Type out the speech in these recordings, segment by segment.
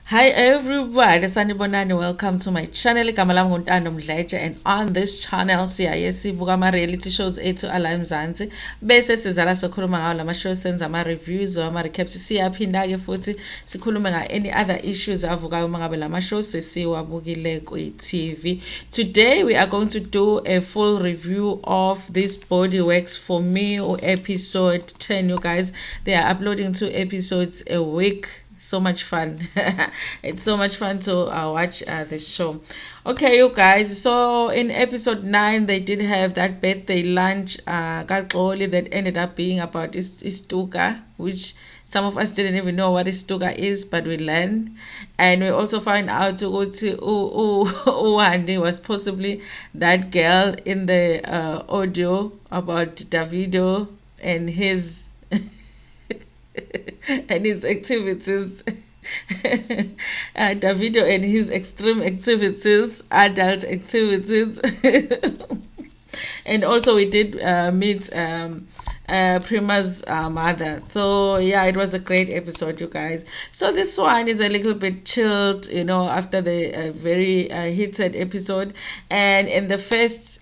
Hi everybody, sanibonani. Welcome to my channel. Igama lami nguNtando Mdletshe, and on this channel siyaye sibuka ama-reality shows ethu ala eMzansi bese sizala sokhuluma ngawo lama shows, senza ama-reviews or ama-recaps. Siyaphinda-ke futhi sikhulume any other issues avukayo uma ngabe lama shows sesiwabukile kwi-TV. Today we are going to do a full review of this Body Works for Me or episode 10. You guys, they are uploading 2 episodes a week. So much fun. It's so much fun to watch this show. Okay, you guys, so in episode 9 they did have that birthday lunch that ended up being about istuka, which some of us didn't even know what istuka is, but we learned. And we also found out Wandi was possibly that girl in the audio about Davido and his and his activities. Davido and his extreme activities, adult activities. And also we did meet Prima's mother. So yeah, it was a great episode, you guys. So this one is a little bit chilled, after the very heated episode. And in the first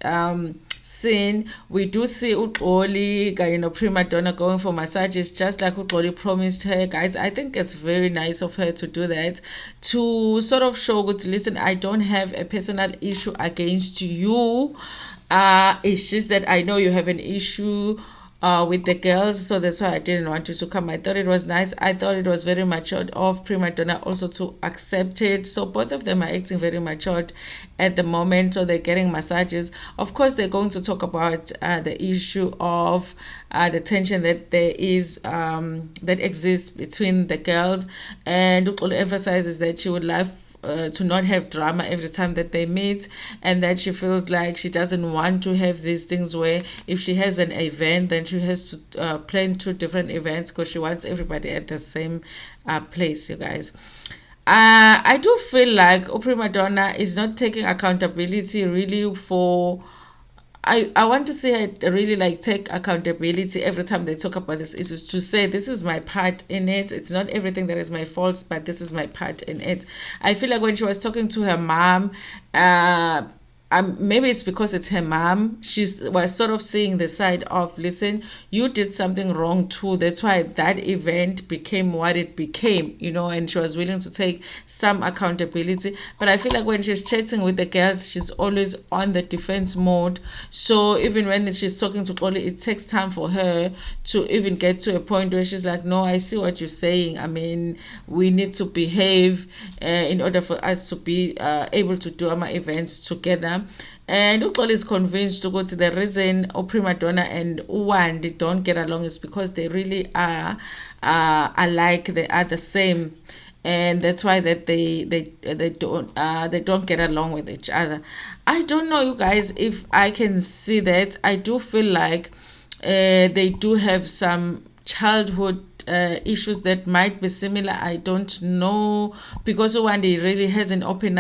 scene, we do see Uxoli, prima donna going for massages, just like Uxoli promised her. Guys, I think it's very nice of her to do that, to sort of show, listen, I don't have a personal issue against you. It's just that I know you have an issue with the girls, so that's why I didn't want you to come. I thought it was nice. I thought it was very matured of Prima Donna also to accept it. So both of them are acting very matured at the moment. So they're getting massages. Of course, they're going to talk about the issue of the tension that there is, that exists between the girls. And Ukolo emphasizes that she would like to not have drama every time that they meet, and that she feels like she doesn't want to have these things where if she has an event, then she has to plan 2 different events because she wants everybody at the same place, you guys. I do feel like Prima Donna is not taking accountability really for. I want to see her really like take accountability every time they talk about this issue, to say this is my part in it. It's not everything that is my fault, but this is my part in it. I feel like when she was talking to her mom, maybe it's because it's her mom, she was sort of seeing the side of, listen, you did something wrong too, that's why that event became what it became, and she was willing to take some accountability. But I feel like when she's chatting with the girls, she's always on the defense mode. So even when she's talking to Oli, it takes time for her to even get to a point where she's like, no, I see what you're saying. I mean, we need to behave in order for us to be able to do our events together. And Uxoli is convinced to go to the reason Prima Donna and Wandi don't get along is because they really are alike, they are the same, and that's why that they don't get along with each other. I don't know, you guys, if I can see that. I do feel like they do have some childhood issues that might be similar. I don't know, because Wandi really hasn't opened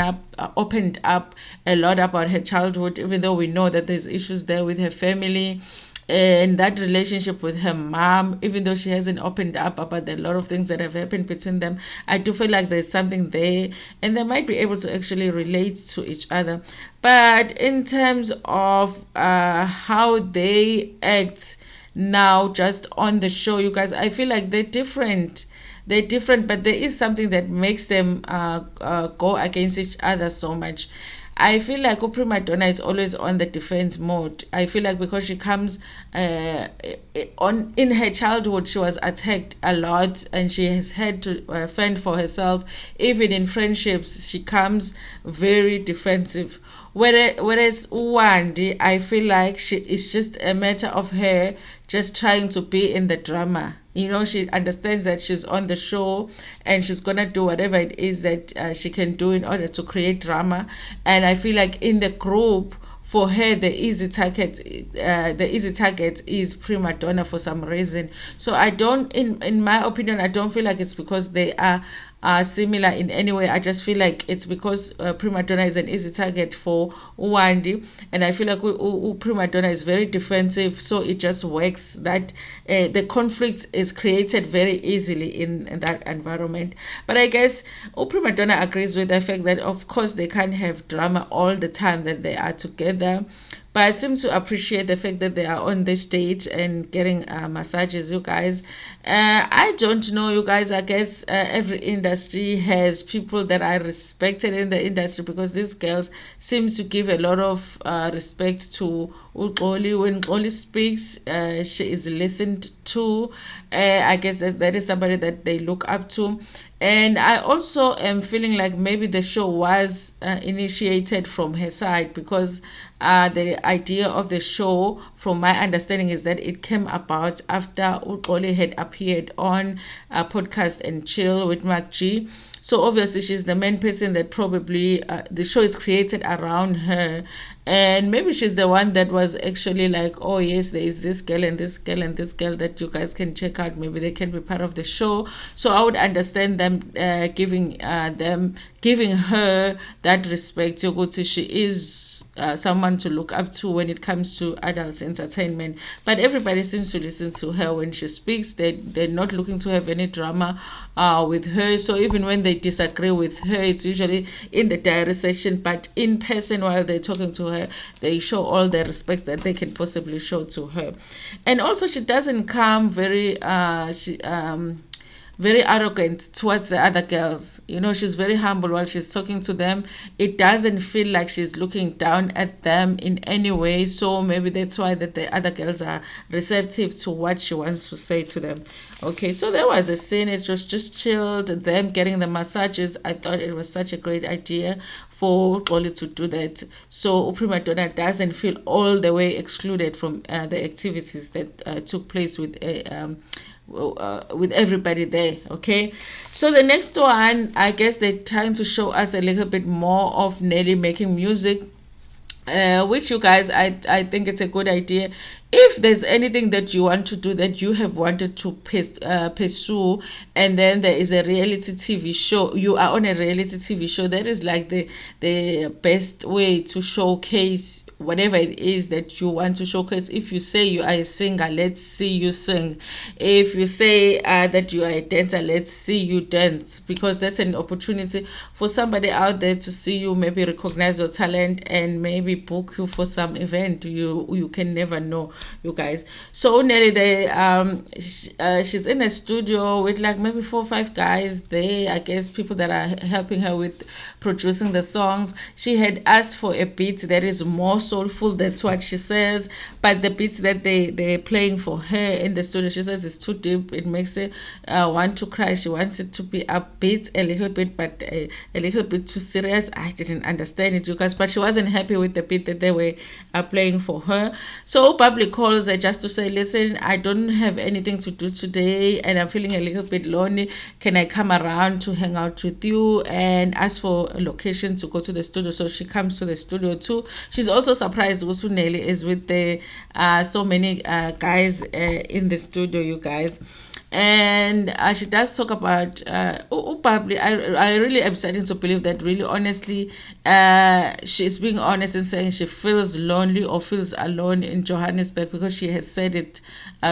up a lot about her childhood, even though we know that there's issues there with her family and that relationship with her mom. Even though she hasn't opened up about a lot of things that have happened between them, I do feel like there's something there and they might be able to actually relate to each other. But in terms of how they act now just on the show, you guys, I feel like they're different, but there is something that makes them go against each other so much. I feel like Prima Donna is always on the defense mode. I feel like because she comes in her childhood, she was attacked a lot and she has had to fend for herself. Even in friendships, she comes very defensive. Whereas Wandi, I feel like it's just a matter of her just trying to be in the drama. She understands that she's on the show and she's gonna do whatever it is that she can do in order to create drama. And I feel like in the group, for her, the easy target is Prima Donna for some reason. So I don't, in my opinion, I don't feel like it's because they are similar in any way. I just feel like it's because prima donna is an easy target for Uwandi, and I feel like prima donna is very defensive, so it just works that the conflict is created very easily in that environment. But I guess prima donna agrees with the fact that of course they can't have drama all the time that they are together, but I seem to appreciate the fact that they are on this date and getting massages, you guys. I don't know, you guys. I guess every industry has people that are respected in the industry, because these girls seem to give a lot of respect to Uxoli. When Uxoli speaks, she is listened to. I guess that is somebody that they look up to. And I also am feeling like maybe the show was initiated from her side, because the idea of the show, from my understanding, is that it came about after Uxoli had appeared on a podcast and chill with Mark G. So obviously she's the main person that probably the show is created around her, and maybe she's the one that was actually like, oh yes, there is this girl and this girl and this girl that you guys can check out, maybe they can be part of the show. So I would understand them giving her that respect. Yoguti, she is someone to look up to when it comes to adult entertainment, but everybody seems to listen to her when she speaks. They're not looking to have any drama with her. So even when they disagree with her, it's usually in the diary session, but in person while they're talking to her, they show all the respect that they can possibly show to her. And also she doesn't come very arrogant towards the other girls. You know, she's very humble while she's talking to them. It doesn't feel like she's looking down at them in any way. So maybe that's why that the other girls are receptive to what she wants to say to them. Okay, so there was a scene. It was just chilled. Them getting the massages. I thought it was such a great idea for Xoli to do that. So prima donna doesn't feel all the way excluded from the activities that took place with everybody there. Okay, so the next one, I guess they're trying to show us a little bit more of Nelly making music, which you guys, I think it's a good idea. If there's anything that you want to do that you have wanted to pursue, and then there is a reality TV show, you are on a reality TV show, that is like the best way to showcase whatever it is that you want to showcase. If you say you are a singer, let's see you sing. If you say that you are a dancer, let's see you dance, because that's an opportunity for somebody out there to see you, maybe recognize your talent, and maybe book you for some event. You can never know, you guys. So Nelly, she's in a studio with like maybe 4 or 5 guys there, I guess people that are helping her with producing the songs. She had asked for a beat that is more soulful, that's what she says, but the beats that they're playing for her in the studio, she says it's too deep, it makes her want to cry. She wants it to be upbeat a little bit, but a little bit too serious. I didn't understand it, you guys, but she wasn't happy with the beat that they were playing for her. So public calls her just to say, listen, I don't have anything to do today and I'm feeling a little bit lonely. Can I come around to hang out with you? And ask for a location to go to the studio. So she comes to the studio too. She's also surprised Usu Nelly is with the so many guys in the studio, you guys. And she does talk about probably I really am starting to believe that really honestly she's being honest and saying she feels lonely or feels alone in Johannesburg, because she has said it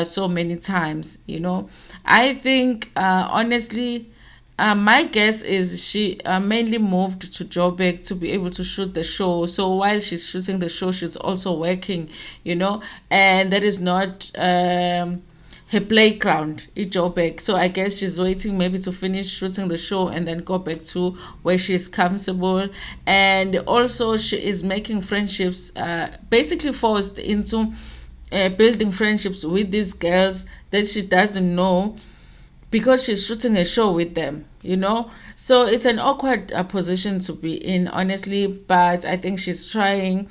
so many times. You know, I think honestly my guess is she mainly moved to Joburg to be able to shoot the show. So while she's shooting the show, she's also working, you know, and that is not her playground in Joburg. So I guess she's waiting maybe to finish shooting the show and then go back to where she's comfortable. And also she is making friendships, basically forced into building friendships with these girls that she doesn't know, because she's shooting a show with them, you know. So it's an awkward position to be in, honestly, but I think she's trying.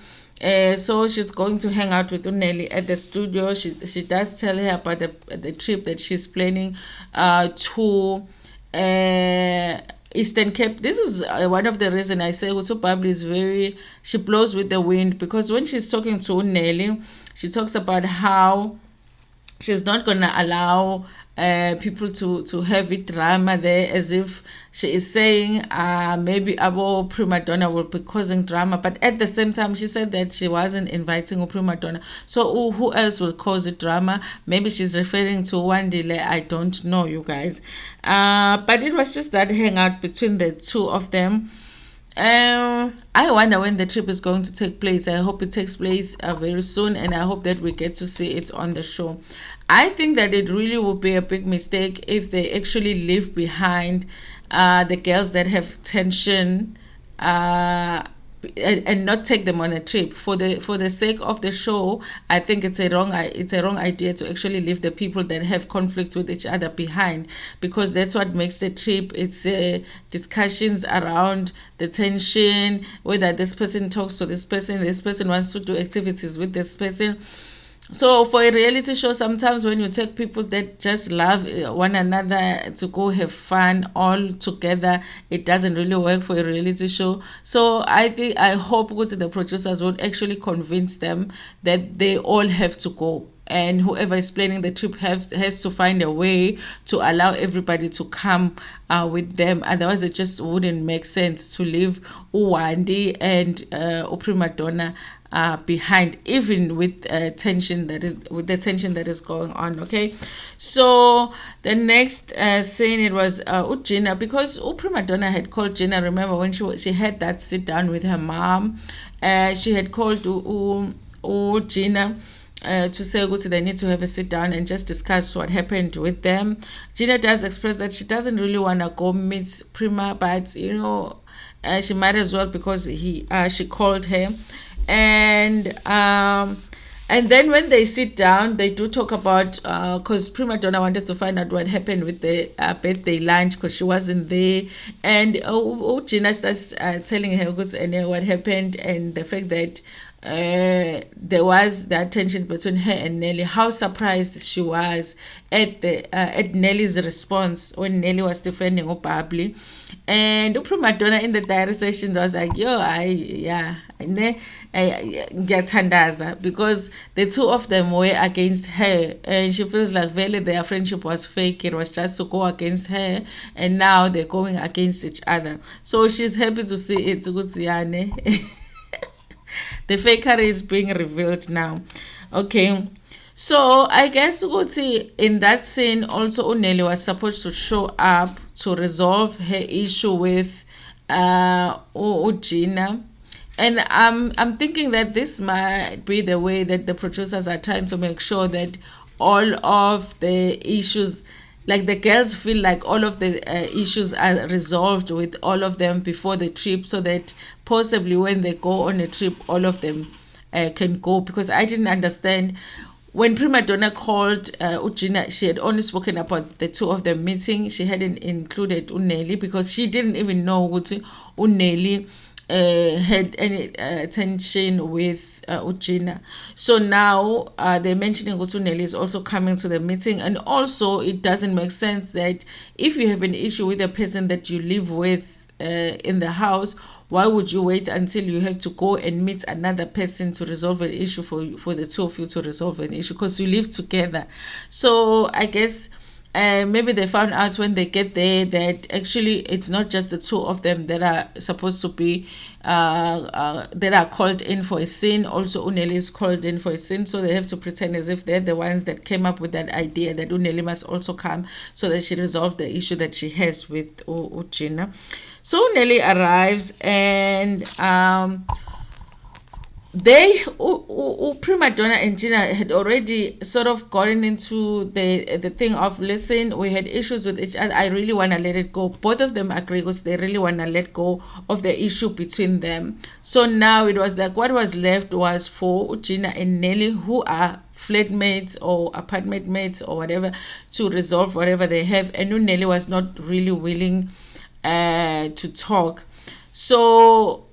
So she's going to hang out with Uneli at the studio. She does tell her about the trip that she's planning to Eastern Cape. This is one of the reasons I say Uso Babli is she blows with the wind, because when she's talking to Uneli, she talks about how she's not going to allow people to have it drama there, as if she is saying maybe our prima donna will be causing drama, but at the same time she said that she wasn't inviting a prima donna, so who else will cause it drama? Maybe she's referring to one delay, I don't know, you guys. But it was just that hangout between the two of them. I wonder when the trip is going to take place. I hope it takes place very soon, and I hope that we get to see it on the show. I think that it really would be a big mistake if they actually leave behind the girls that have tension, and not take them on a trip for the sake of the show. I think it's a wrong idea to actually leave the people that have conflict with each other behind, because that's what makes the trip. It's discussions around the tension, whether this person talks to this person wants to do activities with this person. So for a reality show, sometimes when you take people that just love one another to go have fun all together, it doesn't really work for a reality show. So I hope the producers will actually convince them that they all have to go, and whoever is planning the trip has to find a way to allow everybody to come with them. Otherwise, it just wouldn't make sense to leave Uwandi and Prima Donna behind, even with the tension that is going on. Okay, so the next scene, it was Gina, because Prima Donna had called Gina. Remember when she had that sit down with her mom, she had called Gina to say they need to have a sit down and just discuss what happened with them. Gina does express that she doesn't really want to go meet Prima, but she might as well, because she called her. And then when they sit down, they do talk about, because Prima Donna wanted to find out what happened with the birthday lunch, because she wasn't there. And Gina starts telling her what happened, and the fact that there was that tension between her and Nelly. How surprised she was at Nelly's response when Nelly was defending Obabli. And Prima Donna in the diary session was like, ngiyathandaza, because the two of them were against her, and she feels like really their friendship was fake. It was just to go against her, and now they're going against each other. So she's happy to see it. The fakery is being revealed now. Okay, so I guess in that scene also Nelly was supposed to show up to resolve her issue with Gina. And I'm thinking that this might be the way that the producers are trying to make sure that all of the issues, like the girls feel like all of the issues are resolved with all of them before the trip, so that possibly when they go on a trip, all of them can go. Because I didn't understand when Prima Donna called Gina, she had only spoken about the two of them meeting. She hadn't included Uneli, because she didn't even know what Uneli had any tension with Gina. So now they're mentioning Nelly is also coming to the meeting. And also it doesn't make sense that if you have an issue with a person that you live with in the house, why would you wait until you have to go and meet another person to resolve an issue for the two of you to resolve an issue, because you live together? So I guess maybe they found out when they get there that actually it's not just the two of them that are supposed to be that are called in for a scene. Also Uneli is called in for a scene, so they have to pretend as if they're the ones that came up with that idea that Uneli must also come, so that she resolved the issue that she has with Gina. So Uneli arrives, and Prima Donna and Gina had already sort of gotten into the thing of, listen, we had issues with each other, I really want to let it go. Both of them agree, because they really want to let go of the issue between them. So now it was like what was left was for Gina and Nelly, who are flatmates or apartment mates or whatever, to resolve whatever they have. And Nelly was not really willing to talk. So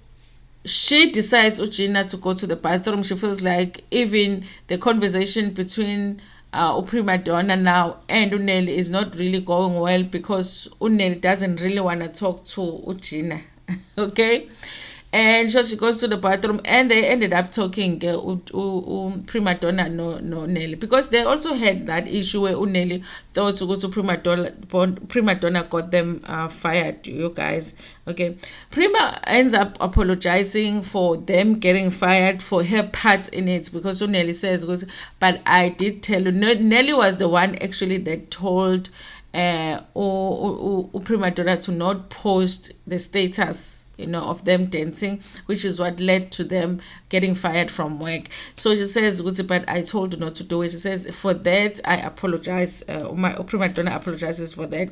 she decides Gina to go to the bathroom. She feels like even the conversation between Prima Donna now and Uneli is not really going well, because Uneli doesn't really want to talk to Gina. Okay, And so she goes to the bathroom, and they ended up talking prima donna no Nelly, because they also had that issue where Nelly thought to go to prima donna got them fired, you guys. Okay, Prima ends up apologizing for them getting fired for her part in it, because Nelly says, but I did tell you. Nelly was the one actually that told prima donna to not post the status, of them dancing, which is what led to them getting fired from work. So she says, but I told you not to do it. She says, for that, I apologize. My prima donna apologizes for that.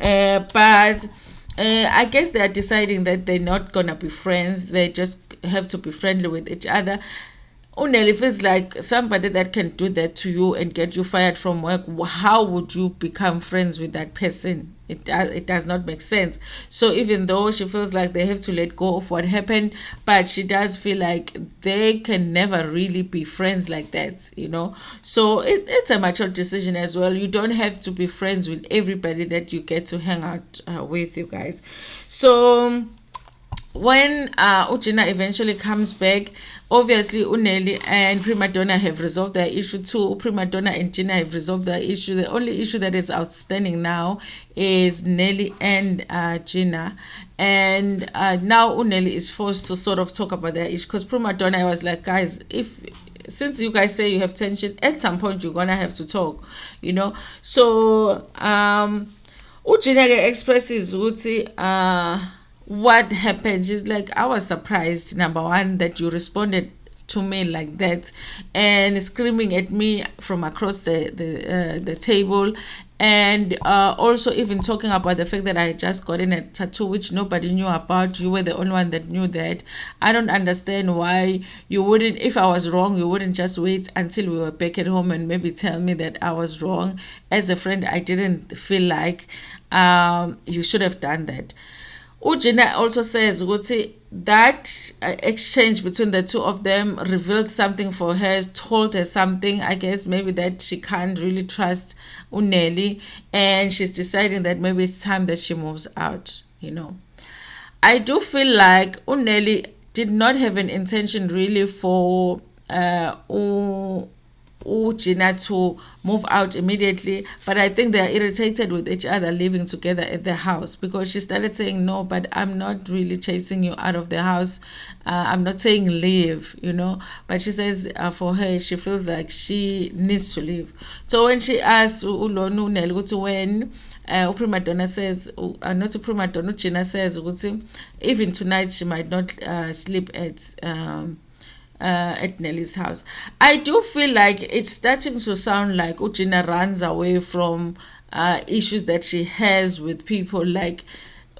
But I guess they are deciding that they're not going to be friends. They just have to be friendly with each other. Nelly feels like somebody that can do that to you and get you fired from work. How would you become friends with that person? It does not make sense. So even though she feels like they have to let go of what happened, but she does feel like they can never really be friends like that, So it's a mature decision as well. You don't have to be friends with everybody that you get to hang out with, you guys. So when Gina eventually comes back, obviously Nelly and prima donna have resolved their issue too. Prima donna and Gina have resolved their issue. The only issue that is outstanding now is Nelly and Gina. And now Nelly is forced to sort of talk about their issue, because prima donna was like, guys, since you guys say you have tension, at some point you're gonna have to talk, So Gina expresses what happened. She's like, I was surprised, number one, that you responded to me like that and screaming at me from across the table, and also even talking about the fact that I had just gotten a tattoo which nobody knew about. You were the only one that knew that. I don't understand why you wouldn't, if I was wrong, you wouldn't just wait until we were back at home and maybe tell me that I was wrong. As a friend, I didn't feel like you should have done that. Gina also says that exchange between the two of them revealed something for her, told her something, I guess maybe that she can't really trust Nelly, and she's deciding that maybe it's time that she moves out. I do feel like Nelly did not have an intention really for Gina to move out immediately, but I think they are irritated with each other living together at the house, because she started saying, no, but I'm not really chasing you out of the house. I'm not saying leave, but she says for her, she feels like she needs to leave. So when she asks when prima donna says, not prima donna, Gina says even tonight she might not sleep at Nelly's house. I do feel like it's starting to sound like Gina runs away from issues that she has with people. Like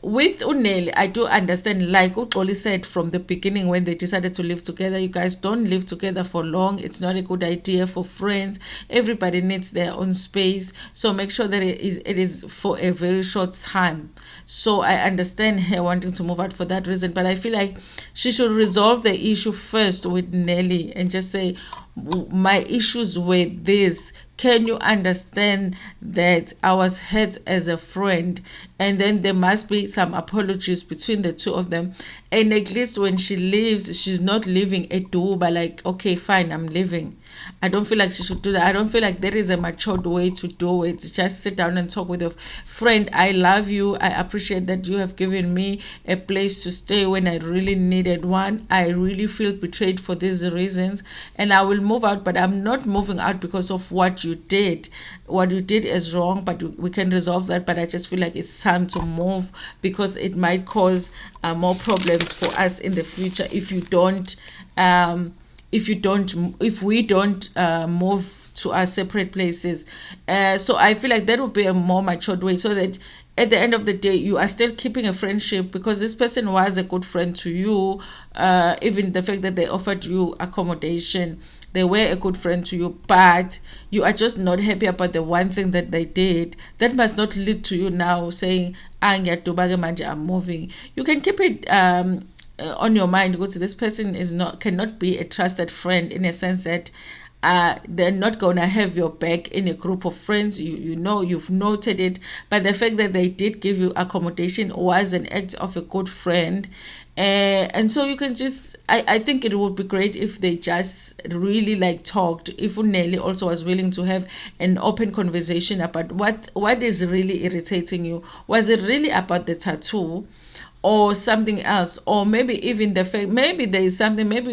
with Nelly, I do understand, like Uxoli said from the beginning when they decided to live together, you guys don't live together for long. It's not a good idea for friends. Everybody needs their own space. So make sure that it is for a very short time. So I understand her wanting to move out for that reason. But I feel like she should resolve the issue first with Nelly and just say, my issues with this. Can you understand that I was hurt as a friend? And then there must be some apologies between the two of them. And at least when she leaves, she's not leaving a Duba like, okay, fine, I'm leaving. I don't feel like she should do that. I don't feel like there is a matured way to do it. Just sit down and talk with your friend. I love you. I appreciate that you have given me a place to stay when I really needed one. I really feel betrayed for these reasons, and I will move out, but I'm not moving out because of what you did. What you did is wrong, but we can resolve that. But I just feel like it's time to move, because it might cause more problems for us in the future if you don't if we don't move to our separate places. So I feel like that would be a more matured way, so that at the end of the day you are still keeping a friendship, because this person was a good friend to you. Even the fact that they offered you accommodation, they were a good friend to you, but you are just not happy about the one thing that they did. That must not lead to you now saying, I'm moving. You can keep it on your mind, because this person cannot be a trusted friend, in a sense that they're not gonna have your back in a group of friends. You know, you've noted it, but the fact that they did give you accommodation was an act of a good friend. And so you can just, I think it would be great if they just really like talked, if Nelly also was willing to have an open conversation about what is really irritating you. Was it really about the tattoo, or something else, or maybe even the fact, maybe there is something, maybe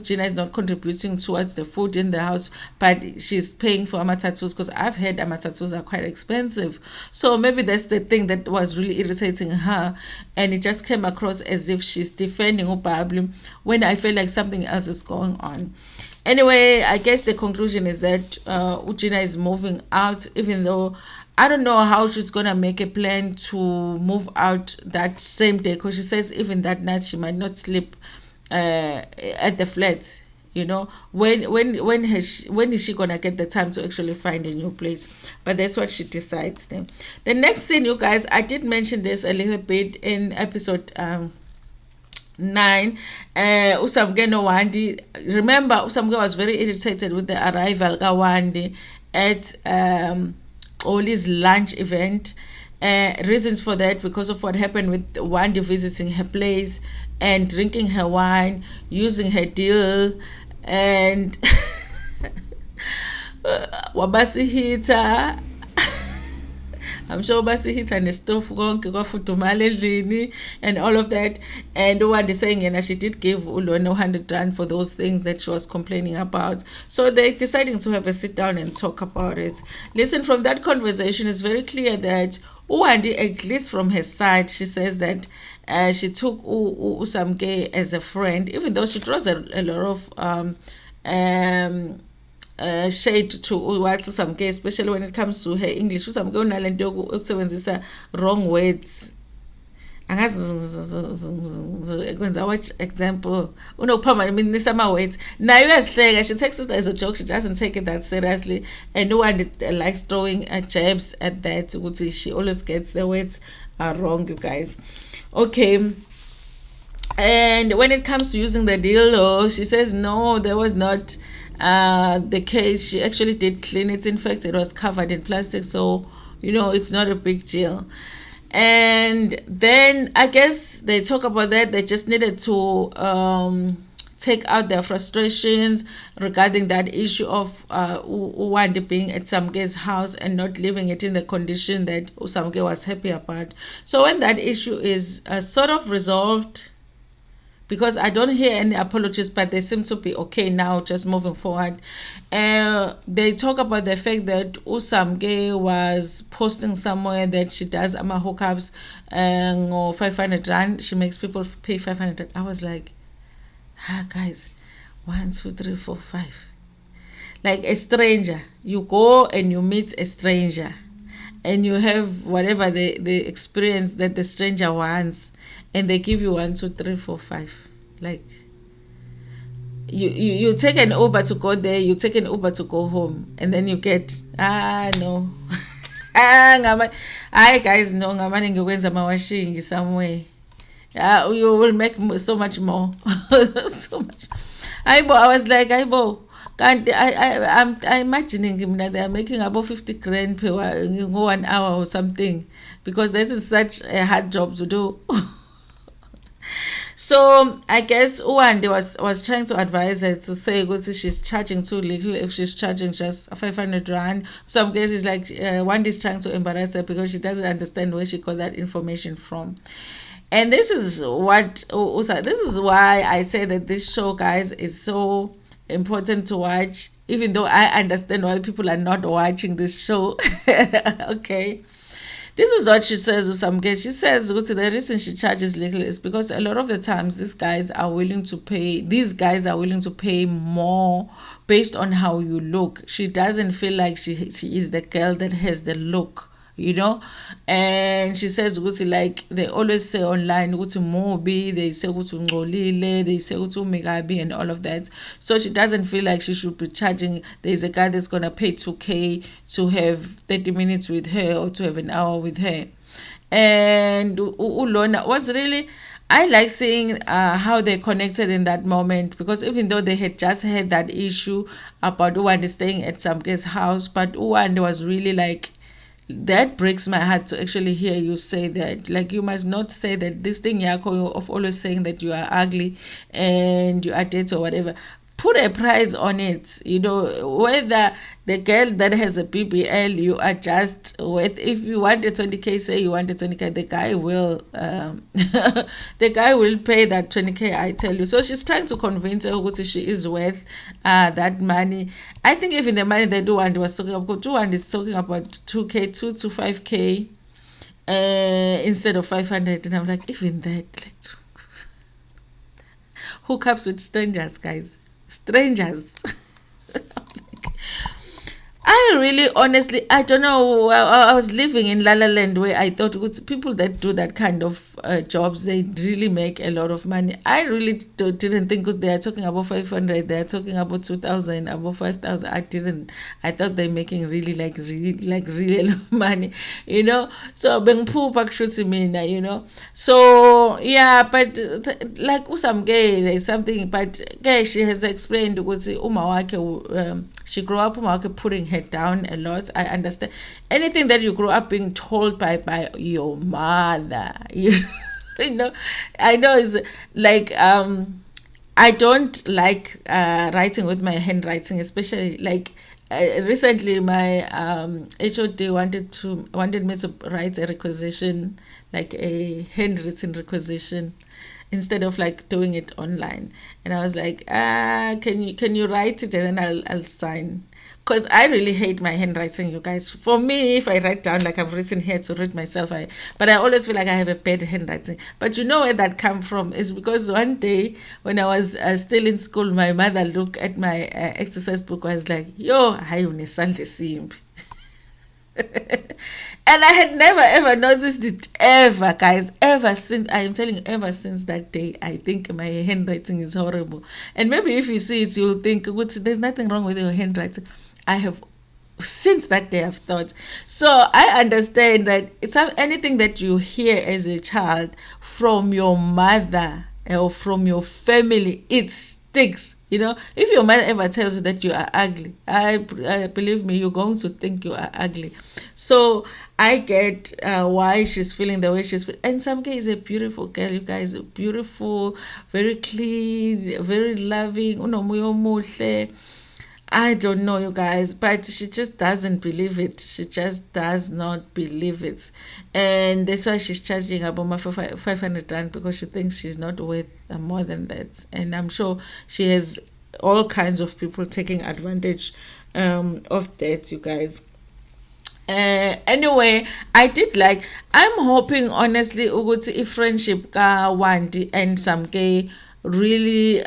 Gina is not contributing towards the food in the house, but she's paying for our tattoos, because I've heard our tattoos are quite expensive. So maybe that's the thing that was really irritating her, and it just came across as if she's defending Ubabli when I feel like something else is going on. Anyway, I guess the conclusion is that Gina is moving out, even though I don't know how she's gonna make a plan to move out that same day, because she says even that night she might not sleep at the flat. You know, when is she gonna get the time to actually find a new place? But that's what she decides then. The next thing, you guys, I did mention this a little bit in episode 9. Usamke no Wandi. Remember, Usamke was very irritated with the arrival of Wandi at Oli's lunch event. Reasons for that, because of what happened with Wandi visiting her place and drinking her wine, using her deal, and wabasi hita. I'm sure basi hit and stuff and all of that. And the one is saying, and she did give Ulo 100 rand for those things that she was complaining about. So they're deciding to have a sit down and talk about it. Listen, from that conversation, it's very clear that Uwandi, at least from her side, she says that she took Usamke as a friend, even though she draws a lot of shade to what Usamke, especially when it comes to her English. Usamke unalento ukusebenzisa wrong words. Angazi kwenza watch example unokuphambana ama words nayo uyasihleka. She takes it as a joke. She doesn't take it that seriously, and no one likes throwing jabs at that. She always gets the words wrong, you guys. Okay. And when it comes to using the dildo, she says no, there was not the case. She actually did clean it. In fact, it was covered in plastic, so you know it's not a big deal. And then I guess they talk about that they just needed to take out their frustrations regarding that issue of Uwandi being at Samke's house and not leaving it in the condition that Samke was happy about. So when that issue is sort of resolved, because I don't hear any apologies, but they seem to be okay now, just moving forward. They talk about the fact that Usamke was posting somewhere that she does ama hookups or 500 rand. She makes people pay 500 rand. I was like, guys, 1, 2, 3, 4, 5. Like a stranger. You go and you meet a stranger, and you have whatever the experience that the stranger wants, and they give you 1, 2, 3, 4, 5. Like you take an Uber to go there, you take an Uber to go home, and then you get no. Hi guys, no, ngamane ngikwenza mawashing somewhere. You will make so much more. So much. I was like, I'm imagining that they're making about 50 grand per 1 hour or something, because this is such a hard job to do. So I guess Uwandi was trying to advise her to say she's charging too little if she's charging just 500 rand. Some cases like Wandi is trying to embarrass her because she doesn't understand where she got that information from. And this is what this is why I say that this show, guys, is so important to watch, even though I understand why people are not watching this show. Okay. This is what she says with some guys. She says the reason she charges little is because a lot of the times these guys are willing to pay more based on how you look. She doesn't feel like she is the girl that has the look, you know. And she says like they always say online mobi, they say ngolile, they say megabi and all of that. So she doesn't feel like she should be charging. There's a guy that's gonna pay 2K to have 30 minutes with her or to have an hour with her. And Ulona was really, I like seeing how they connected in that moment, because even though they had just had that issue about Uwande staying at Samke's house, but Uwande was really like, that breaks my heart to actually hear you say that. Like, you must not say that this thing yako of always saying that you are ugly and you are dead or whatever. Put a price on it, whether the girl that has a BBL, you are just with, if you want a 20k, say you want a 20k, the guy will the guy will pay that 20k, I tell you. So she's trying to convince her that she is worth that money. I think even the money that Duwande was talking about, Duwande is talking about 2k, 2 to 5k instead of 500, and I'm like, even that, like, hookups with strangers, guys, strangers. I really, honestly, I don't know. I was living in La La Land, where I thought people that do that kind of jobs, they really make a lot of money. I really didn't think they are talking about 500. They are talking about 2,000, about 5,000. I didn't. I thought they're making really a lot of money, So bengphupha kushuthi mina. So yeah, but like usamke, there's something. But she has explained ukuthi she grew up putting her down a lot. I understand anything that you grew up being told by your mother. I know it's like I don't like writing with my handwriting, especially like recently my HOD wanted me to write a requisition, like a handwritten requisition, instead of like doing it online. And I was like, can you write it and then I'll sign, because I really hate my handwriting, you guys. For me, if I write down like I've written here to read myself, but I always feel like I have a bad handwriting. But you know where that come from is because one day when I was still in school, my mother looked at my exercise book, was like, yo, hayi unesandla esimbi. And I had never ever noticed it ever, guys. Ever since, I am telling you, ever since that day, I think my handwriting is horrible. And maybe if you see it, you'll think, there's nothing wrong with your handwriting. I have, since that day, I've thought. So I understand that it's anything that you hear as a child from your mother or from your family, it sticks. If your mother ever tells you that you are ugly, I believe me, you're going to think you are ugly. So I get why she's feeling the way she's feeling. And Samke is a beautiful girl, you guys. Beautiful, very clean, very loving. Unomoya omuhle. I don't know, you guys, but she just doesn't believe it. She just does not believe it. And that's why she's charging Aboma for 500 rand, because she thinks she's not worth more than that. And I'm sure she has all kinds of people taking advantage of that, you guys. Anyway, I'm hoping, honestly, ukuthi if friendship ka Wandi and Samke really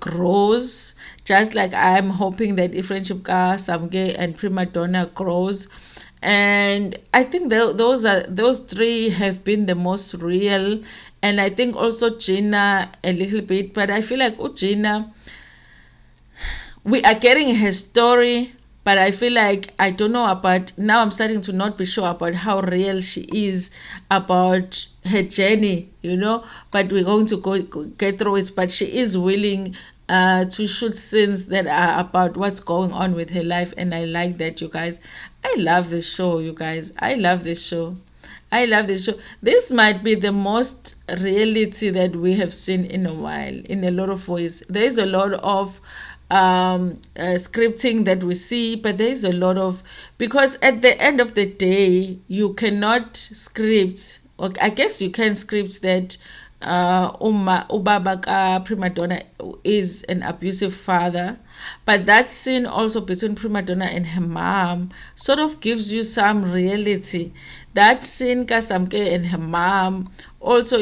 grows, just like I'm hoping that if friendship ka Samke and Prima Donna grows. And I think those three have been the most real, and I think also Gina a little bit, but I feel like Gina, we are getting her story, but I feel like I don't know about, now I'm starting to not be sure about how real she is about her journey, but we're going to get through it. But she is willing to shoot scenes that are about what's going on with her life, and I like that, you guys. I love this show, you guys. I love this show. This might be the most reality that we have seen in a while, in a lot of ways. There's a lot of scripting that we see, but there's a lot of, because at the end of the day, you cannot script, or I guess you can script that ubaba ka Prima Donna is an abusive father, but that scene also between Prima Donna and her mom sort of gives you some reality. That scene ka Samke and her mom also,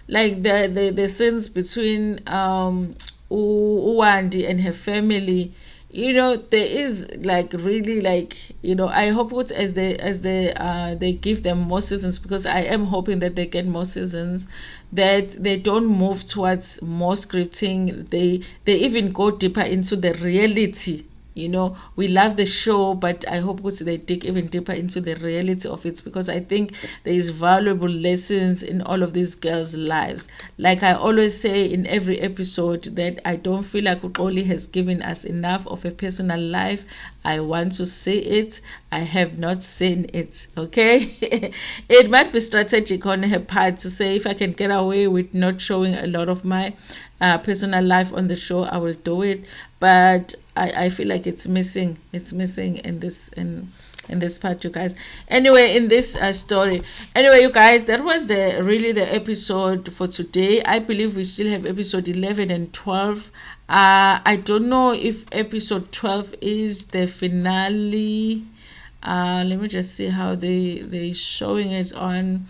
like the scenes between Uwandi and her family, there is like really like, I hope as they give them more seasons, because I am hoping that they get more seasons, that they don't move towards more scripting. They even go deeper into the reality You know, we love the show, but I hope they dig even deeper into the reality of it, because I think there is valuable lessons in all of these girls' lives. Like I always say in every episode, that I don't feel like Ukoli has given us enough of a personal life. I want to see it. I have not seen it. Okay. It might be strategic on her part to say, if I can get away with not showing a lot of my personal life on the show, I will do it. But I feel like it's missing. It's missing in this part, you guys. Anyway, in this story. Anyway, you guys, that was the episode for today. I believe we still have episode 11 and 12. I don't know if episode 12 is the finale. Let me just see how they showing it on.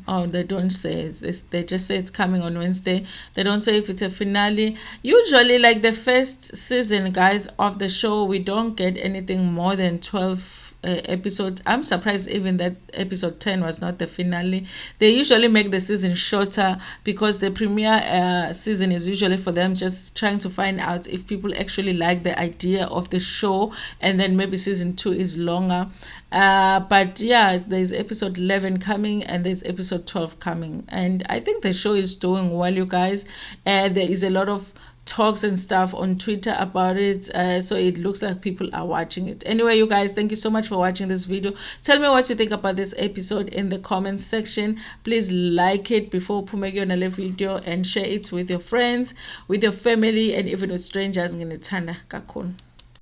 Oh, they don't say they just say it's coming on Wednesday. They don't say if it's a finale. Usually, like the first season, guys, of the show, we don't get anything more than 12 episodes. I'm surprised even that episode 10 was not the finale. They usually make the season shorter, because the premiere season is usually for them just trying to find out if people actually like the idea of the show, and then maybe season 2 is longer. But yeah, there's episode 11 coming, and there's episode 12 coming, and I think the show is doing well, you guys. And there is a lot of talks and stuff on Twitter about it, so it looks like people are watching it. Anyway, you guys, thank you so much for watching this video. Tell me what you think about this episode in the comments section. Please like it before Pumegi on a video, and share it with your friends, with your family, and even with strangers. Ntando kakhulu.